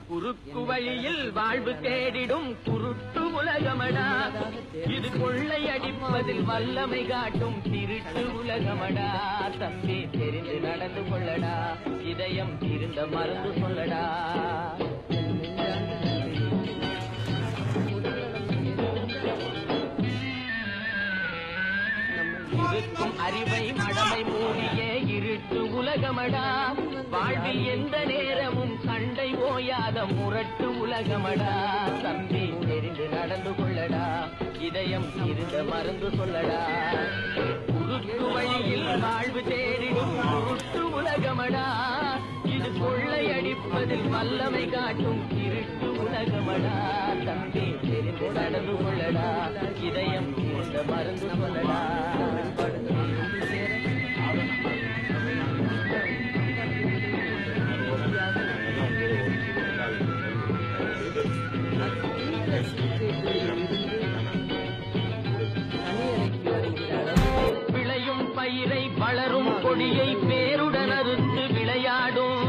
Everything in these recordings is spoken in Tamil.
குறுக்கு வழியில் வாழ்வு தேடிடும் குருட்டு உலகமடா, இது கொள்ளை அடிப்பதில் வல்லமை காட்டும் திருட்டு உலகமடா. தம்பி தெரிந்து நடந்து கொள்ளடா, இதயம் இருந்த மருந்து சொல்லடா. இருக்கும் அறிவை மடமை மூடிய இருட்டு உலகமடா, வாழ்வில் எந்த நேரமும் சண்டை ஓயாத முரட்டு உலகமடா. தம்பி தெரிந்து நடந்து கொள்ளடா, இதயம் இருந்த மருந்து சொல்லடா. குருட்டு வழியில் வாழ்வு தேடிடும் குருட்டு உலகமடா, இது கொள்ளை அடிப்பதில் வல்லமை காட்டும் திருட்டு உலகமடா. தம்பி தெரிந்து நடந்து கொள்ளடா, இதயம் இருந்த மருந்து சொல்லடா. விளையும் பயிரை வளரும் கொடியை பேருடன் அறுத்து விளையாடும்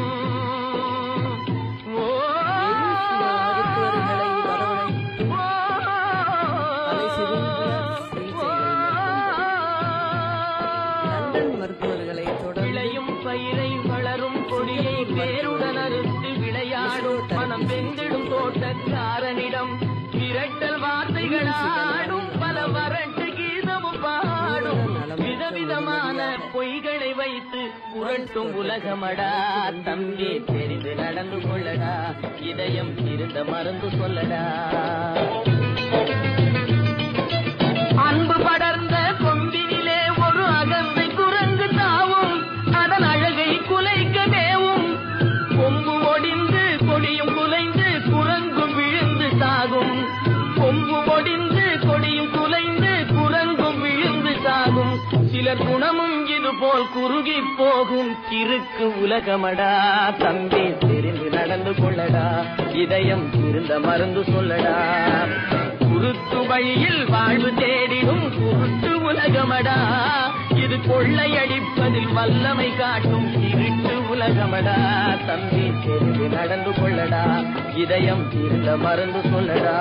விளையும் பயிரை வளரும் கொடியை பேருடன் அறுத்து விளையாடும் மனம் வெந்திடும் தோட்டக்காரனிடம் விரட்டல் வார்த்தைகளாடும் பல வறட்டு கீதமும் பாடும் விதவிதமான பொய்களை வைத்து புரட்டும் உலகமடா. தம்பி தெரிந்து நடந்து கொள்ளடா, இதயம் இருந்த மருந்து சொல்லடா. அன்பு படர்ந்த கொம்பினிலே ஒரு அகந்தை குரங்கு தாவும், அதன் அழகை குலைக்க மேவும். கொம்பு ஒடிந்து கொடியும் குலைந்து குரங்கும் விழுந்து சாகும். கொம்பு ஒடிந்து கொடியும் குலைந்து குரங்கும் விழுந்து சாகும். சிலர் குணமும் இதுபோல் குறுகி போகும் கிறுக்கு உலகமடா. தம்பி தெரிந்து நடந்து கொள்ளடா, இதயம் இருந்த மருந்து சொல்லடா. குருட்டு வழியில் வாழ்வு தேடிடும் குருட்டு உலகமடா, இது கொள்ளையடிப்பதில் வல்லமை காட்டும் இருட்டு உலகமடா. தம்பி தெரிந்து நடந்து கொள்ளடா, இதயம் இருந்த மருந்து சொல்லடா.